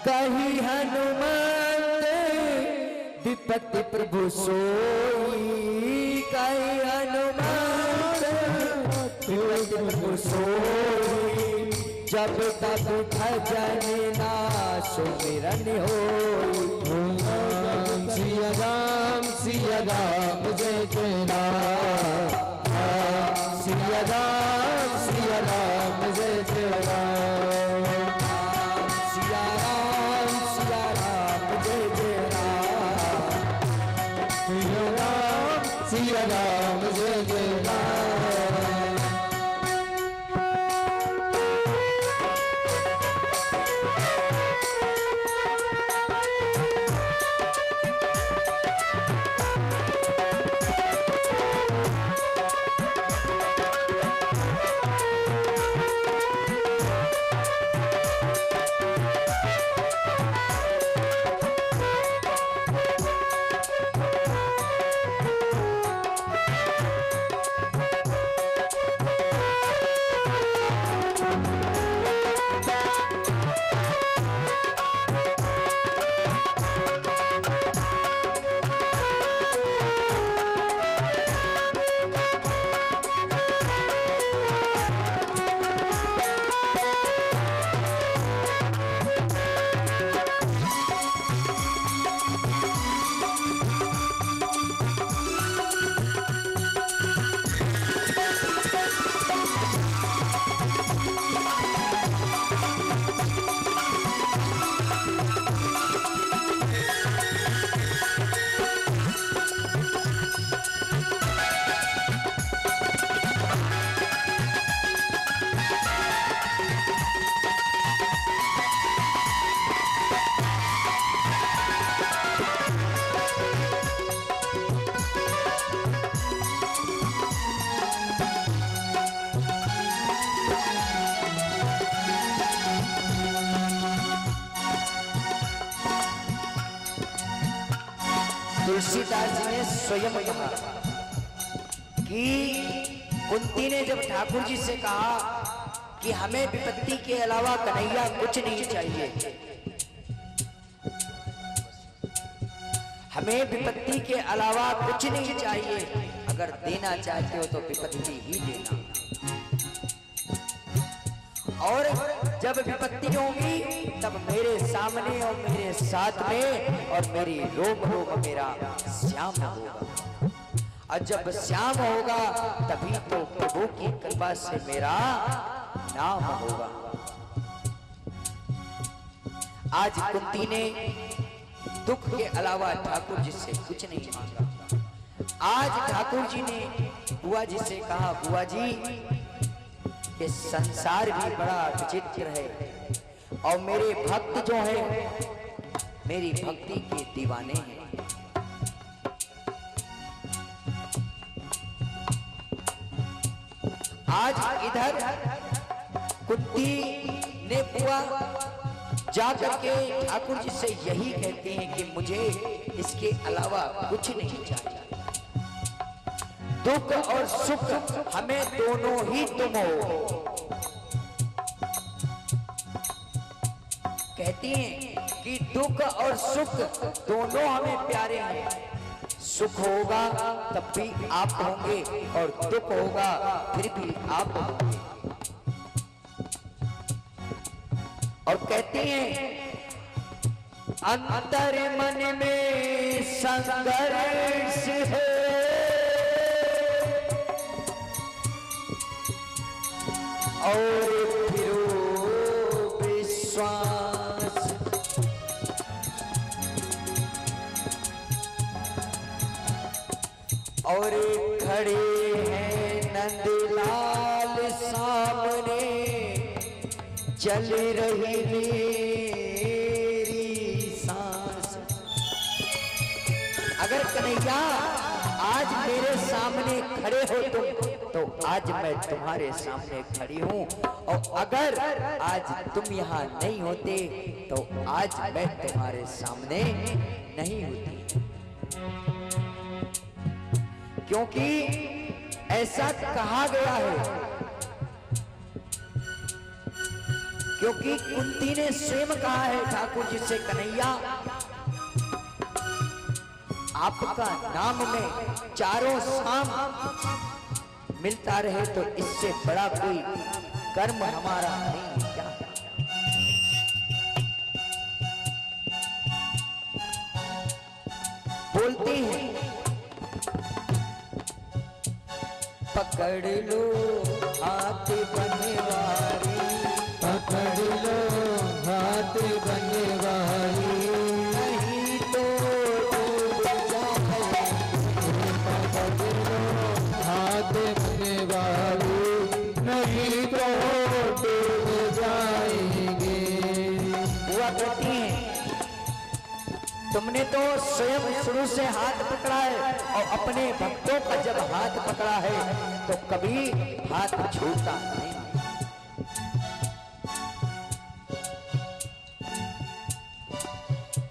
कही हनुमंत विपत्ति प्रभु सोई, कही हनुमंत विपत्ति प्रभु सोई, जब तक भजन ना सुमिरन होई। सिया राम जय जय राम, सिया राम जय जय राम, सिया राम जय जय राम, सिया राम जय जय राम। तुलसीदास जी ने स्वयं कहा कि कुंती ने जब ठाकुर जी से कहा कि हमें विपत्ति के अलावा कन्हैया कुछ नहीं चाहिए, हमें विपत्ति के अलावा कुछ नहीं चाहिए, अगर देना चाहते हो तो विपत्ति ही देना, और जब विपत्ति होगी तब मेरे सामने और मेरे साथ में और मेरी रोम रोम मेरा श्याम होगा, और जब श्याम होगा तभी तो प्रभु की कृपा से मेरा नाम होगा। आज कुंती ने दुख के अलावा ठाकुर जी से कुछ नहीं मांगा। आज ठाकुर जी ने बुआ जी से कहा, बुआ जी ये संसार भी बड़ा विचित्र है और मेरे भक्त जो हैं मेरी भक्ति के दीवाने हैं। आज इधर कुंती ने बुआ जाकर के ठाकुर जी से यही कहते हैं कि मुझे इसके अलावा कुछ नहीं चाहिए, दुख और सुख हमें दोनों ही तुम हो। कहती हैं कि दुख और सुख दोनों हमें प्यारे हैं, सुख होगा तब भी आप होंगे और दुख होगा फिर भी आप होंगे। और कहती हैं अंतर मन में संघर्ष है, और फिरो विश्वास, और खड़े हैं नंदलाल सामने, चल रही मेरी सांस। अगर कन्हैया आज मेरे सामने खड़े हो तुम, तो आज मैं तुम्हारे सामने खड़ी हूं, और अगर आज तुम यहाँ नहीं होते तो आज मैं तुम्हारे सामने नहीं होती। क्योंकि ऐसा कहा गया है क्योंकि कुंती ने स्वयं कहा है ठाकुर जी से, कन्हैया आपका नाम में चारों शाम मिलता रहे तो इससे बड़ा कोई कर्म हमारा नहीं है क्या। बोलते हैं पकड़ लो हाथ बनवारी, पकड़ लो हाथ बनवारी, नहीं तो डूब जाए। पकड़ लो हाथ बनवारी, नहीं तो डूब जाएंगे। हुआ करती हैं, तुमने तो स्वयं शुरू से हाथ पकड़ा है और अपने भक्तों का जब हाथ पकड़ा है तो कभी हाथ छूटा नहीं।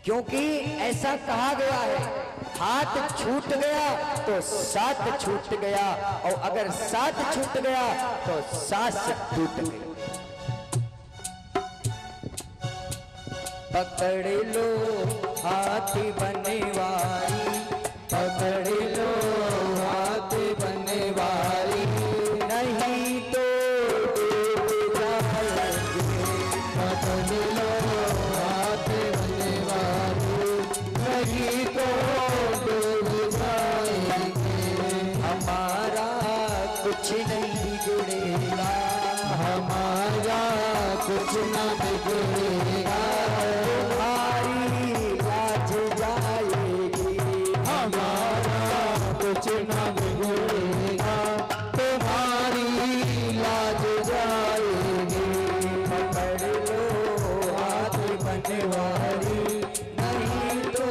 क्योंकि ऐसा कहा गया है, हाथ छूट गया तो साथ छूट गया, और अगर साथ छूट गया तो सांस टूट गई। पकड़ लो हाथ बनवारी, पकड़ लो हाथ बनवारी, नहीं तो डूब जाएंगे। पकड़ लो हाथ बनवारी, नहीं तो डूब जाएंगे। हमारा कुछ नहीं बिगड़ेगा, हमारा कुछ न बिगड़ेगा, तुम्हारी लाज जाएगी। हमारा कुछ न बिगड़ेगा, तुम्हारी लाज जाएगी। पकड़ लो हाथ बनवारी, नहीं तो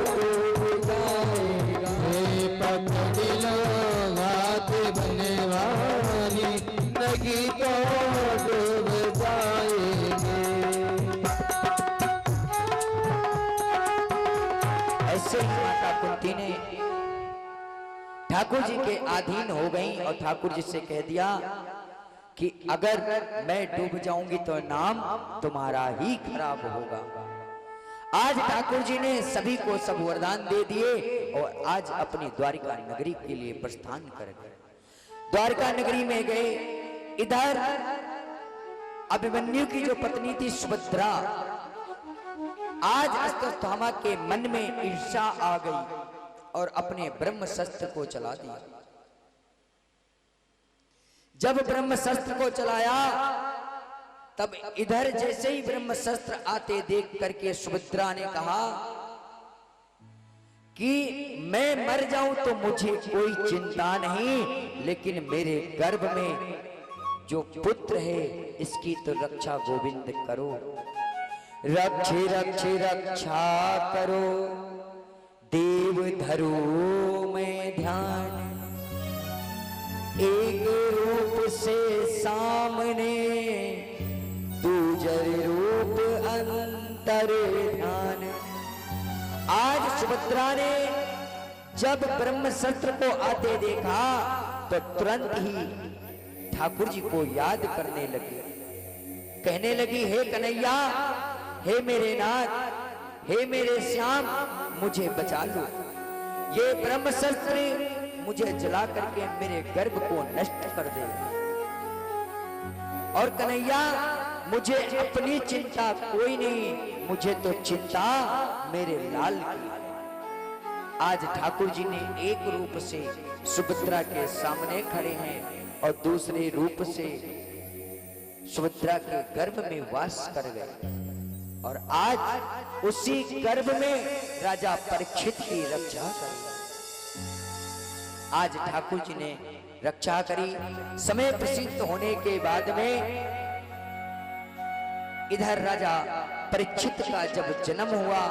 डूब जाएगा। हे पकड़ लो हाथ बनवारी, नहीं तो डूब जाएंगे। ऐसे ही माता कुंती ने ठाकुर जी के अधीन हो गई और ठाकुर जी से कह दिया कि अगर मैं डूब जाऊंगी तो नाम तुम्हारा ही खराब होगा। आज ठाकुर जी ने सभी को सब वरदान दे दिए और आज अपनी द्वारिका नगरी के लिए प्रस्थान कर गए। द्वारिका नगरी में गए, इधर अभिमन्यु की जो पत्नी थी सुभद्रा, आज अश्वत्थामा के मन में ईर्ष्या आ गई और अपने ब्रह्म शस्त्र को चला दिया। जब ब्रह्म शस्त्र को चलाया तब इधर जैसे ही ब्रह्म शस्त्र आते देख करके सुभद्रा ने कहा कि मैं मर जाऊं तो मुझे कोई चिंता नहीं, लेकिन मेरे गर्भ में जो पुत्र है इसकी तो रक्षा गोविंद करो। रक्ष रक्ष रक्षा करो, देव धरो में ध्यान, एक रूप से सामने दूसरे रूप अंतर ध्यान। आज सुभद्रा ने जब ब्रह्म शस्त्र को आते देखा तो तुरंत ही ठाकुर जी को याद करने लगी, कहने लगी, हे कन्हैया, हे मेरे नाथ, हे मेरे श्याम, मुझे बचा लो। ये ब्रह्म शस्त्र मुझे जला करके मेरे गर्भ को नष्ट कर दे। और कन्हैया, मुझे अपनी चिंता कोई नहीं, मुझे तो चिंता मेरे लाल की। आज ठाकुर जी ने एक रूप से सुभद्रा के सामने खड़े हैं और दूसरे रूप से सुभद्रा के गर्भ में वास कर गए। और आज उसी गर्भ में राजा परीक्षित की रक्षा करी। आज ठाकुर जी ने रक्षा करी। समय प्रसिद्ध होने के बाद में इधर राजा परीक्षित का जब जन्म हुआ,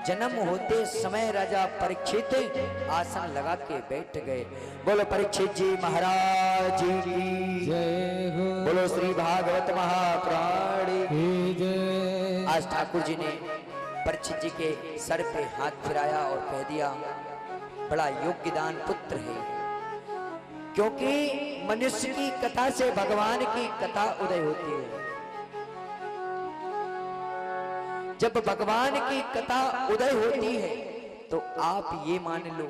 जन्म होते समय राजा परीक्षित आसन लगा के बैठ गए। बोलो परीक्षित जी महाराज की जय हो, बोलो श्री भागवत महापुराण की जय। आज ठाकुर जी ने परीक्षित जी के सर पे हाथ फिराया और कह दिया, बड़ा योग्यदान पुत्र है। क्योंकि मनुष्य की कथा से भगवान की कथा उदय होती है। जब भगवान की कथा उदय होती है तो आप ये मान लो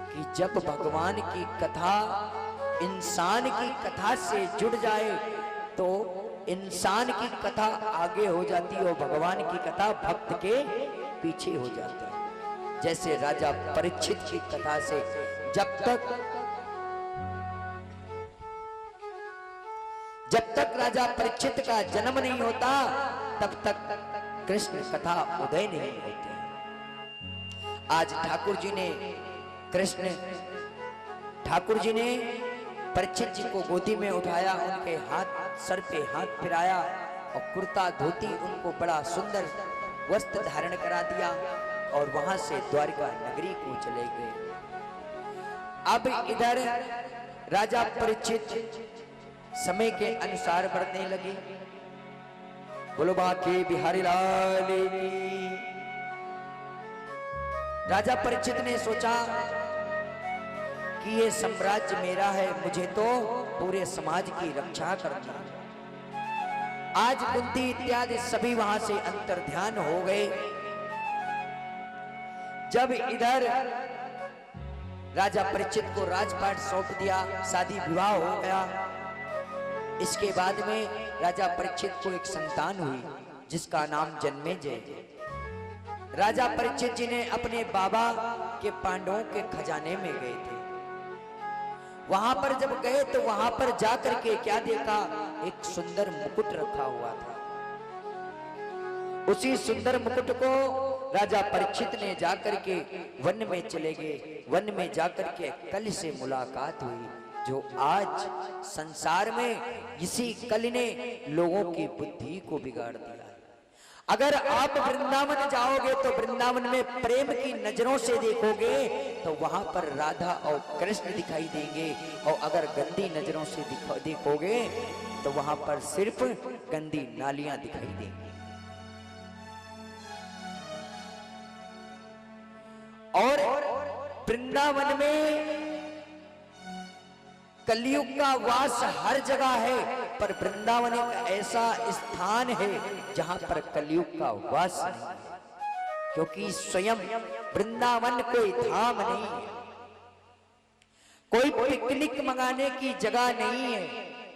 कि जब भगवान की कथा इंसान की कथा से जुड़ जाए तो इंसान की कथा आगे हो जाती है और भगवान की कथा भक्त के पीछे हो जाती है। जैसे राजा परीक्षित की कथा से जब तक राजा परीक्षित का जन्म नहीं होता तब तक कृष्ण कथा उदय नहीं होती। आज ठाकुर जी ने परीक्षित जी को गोदी में उठाया, उनके हाथ सर पे हाथ फिराया और कुर्ता धोती उनको बड़ा सुंदर वस्त्र धारण करा दिया और वहां से द्वारका नगरी को चले गए। अब इधर राजा परीक्षित समय के अनुसार बढ़ने लगे। बोलो बाके बिहारी लाल की। राजा परीक्षित ने सोचा कि ये साम्राज्य मेरा है, मुझे तो पूरे समाज की रक्षा करनी है। आज कुंती इत्यादि सभी वहां से अंतर्ध्यान हो गए। जब इधर राजा परीक्षित को राजपाट सौंप दिया, शादी विवाह हो गया। इसके बाद में राजा परीक्षित को एक संतान हुई जिसका नाम जन्मेजय। राजा परीक्षित जी ने अपने बाबा के पांडवों के खजाने में गए थे। वहां पर जब गए तो वहां पर जाकर के क्या देखा, एक सुंदर मुकुट रखा हुआ था। उसी सुंदर मुकुट को राजा परीक्षित ने जाकर के वन में चले गए। वन में जाकर के कल से मुलाकात हुई, जो आज संसार में इसी कल ने लोगों की बुद्धि को बिगाड़ दिया। अगर आप वृंदावन जाओगे तो वृंदावन में प्रेम की नजरों से देखोगे तो वहां पर राधा और कृष्ण दिखाई देंगे, और अगर गंदी नजरों से देखोगे तो वहां पर सिर्फ गंदी नालियां दिखाई देंगी। और वृंदावन में कलयुग का वास हर जगह है, पर वृंदावन एक ऐसा स्थान है जहां पर कलयुग का वास नहीं है, क्योंकि स्वयं वृंदावन कोई धाम नहीं है, कोई पिकनिक मंगाने की जगह नहीं है,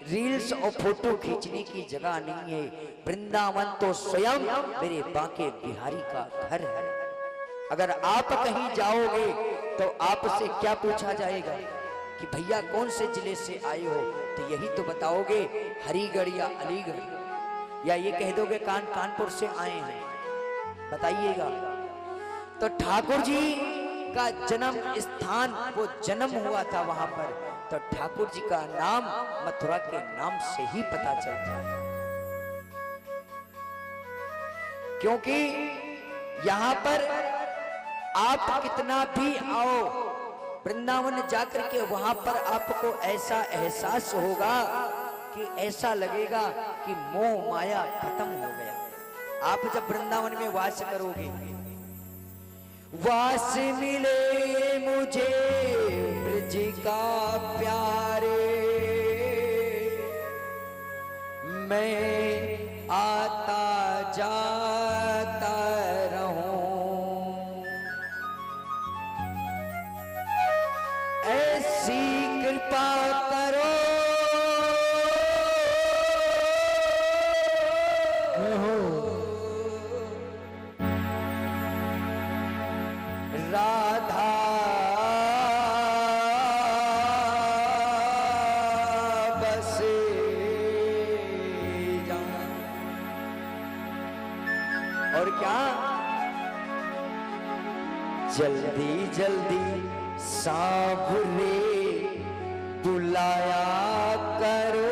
रील्स और फोटो खींचने की जगह नहीं है। वृंदावन तो स्वयं मेरे बांके बिहारी का घर है। अगर आप कहीं जाओगे तो आपसे क्या पूछा जाएगा कि भैया कौन से जिले से आए हो, तो यही तो बताओगे हरिगढ़ या अलीगढ़, या ये कह दोगे कानपुर से आए हैं, बताइएगा। तो ठाकुर जी का जन्म स्थान, वो जन्म हुआ था वहां पर, तो ठाकुर जी का नाम मथुरा के नाम से ही पता चलता है। क्योंकि यहां पर आप कितना भी आओ, वृंदावन जाकर के वहां पर आपको ऐसा एहसास होगा कि ऐसा लगेगा कि मोह माया खत्म हो गया। आप जब वृंदावन में वास करोगे, वास मिले मुझे ब्रज का प्यारे, मैं आता जाता रहूं, ऐसी कृपा करो राधा बसे जान। और क्या, जल्दी जल्दी साबुरे बुलाया करो,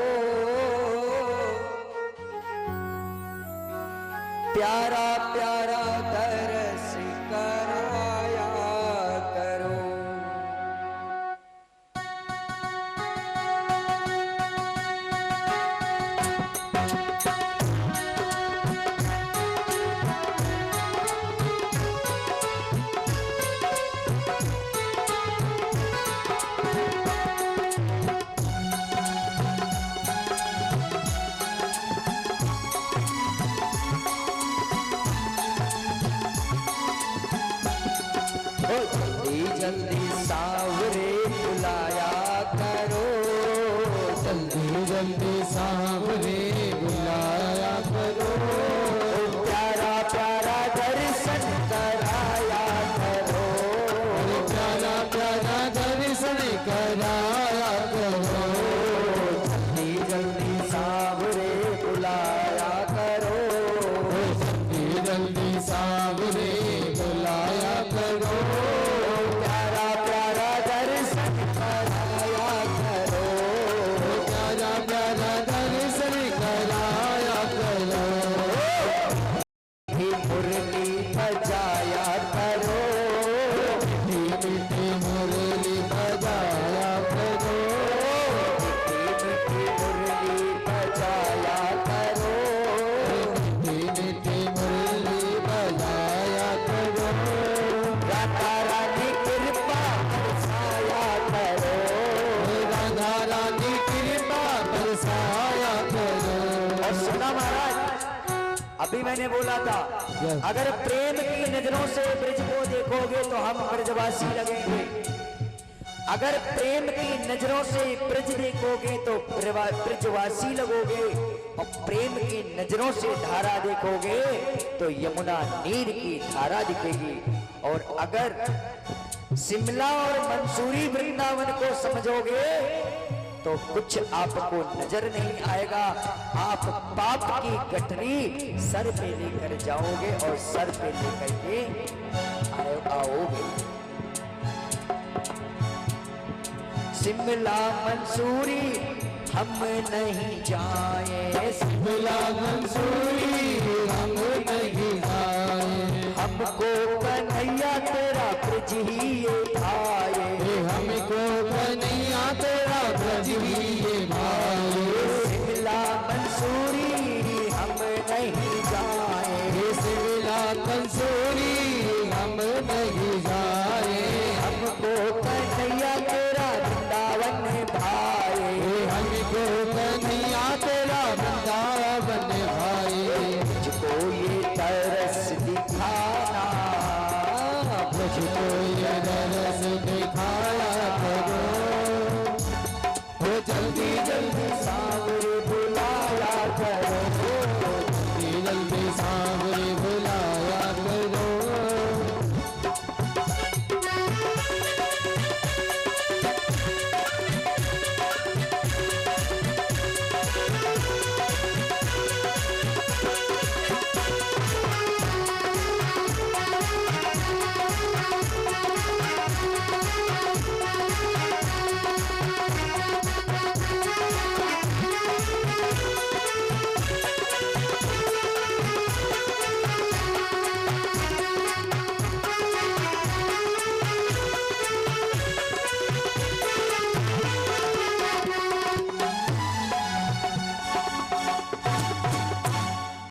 प्यारा प्यारा दर्श कराया करो। ओ जल्दी जल्दी सांवरे बुलाया करो, जल्दी जल्दी सांवरे बुलाया करो, प्यारा प्यारा दर्शन कराया करो, प्यारा प्यारा दर्शन कराया करो, जल्दी जल्दी सांवरे बुलाया करो, जल्दी जल्दी सांवरे बुलाया करो, प्यारा प्यारा दर्शन कराया करो, प्यारा प्यारा दर्शन कराया करो, ही मुरली बजाया करो, मीठी मीठी मुरली बजाया करो, मीठी मुरली बजाया करो, मीठी मीठी मुरली बजाया करो, राधा रानी कृपा बरसाया करो, राधा रानी कृपा बरसाया करो। और सुना महाराज, अभी मैंने बोला था Yes. अगर प्रेम की नजरों से ब्रज को देखोगे तो हम ब्रजवासी लगेंगे, अगर प्रेम की नजरों से ब्रज देखोगे तो ब्रजवासी लगोगे, और प्रेम की नजरों से धारा देखोगे तो यमुना नीर की धारा दिखेगी, और अगर शिमला और मंसूरी वृंदावन को समझोगे तो कुछ आपको नजर नहीं आएगा, आप पाप की गठरी सर पे लेकर जाओगे और सर पे लेकर के आओगे। शिमला मंसूरी हम नहीं जाए, शिमला मंसूरी हम नहीं आए, हमको कन्हैया तेरा ब्रज ही ये भाए, हमको कन्हैया तेरा ब्रज ही ये भाए, शिमला मंसूरी हम नहीं जाए, शिमला मंसूरी हम नहीं जाए, हमको कन्हैया तेरा वृंदावन भाए, हमको कन्हैया तेरा वृंदावन भाए, मुझको ये तर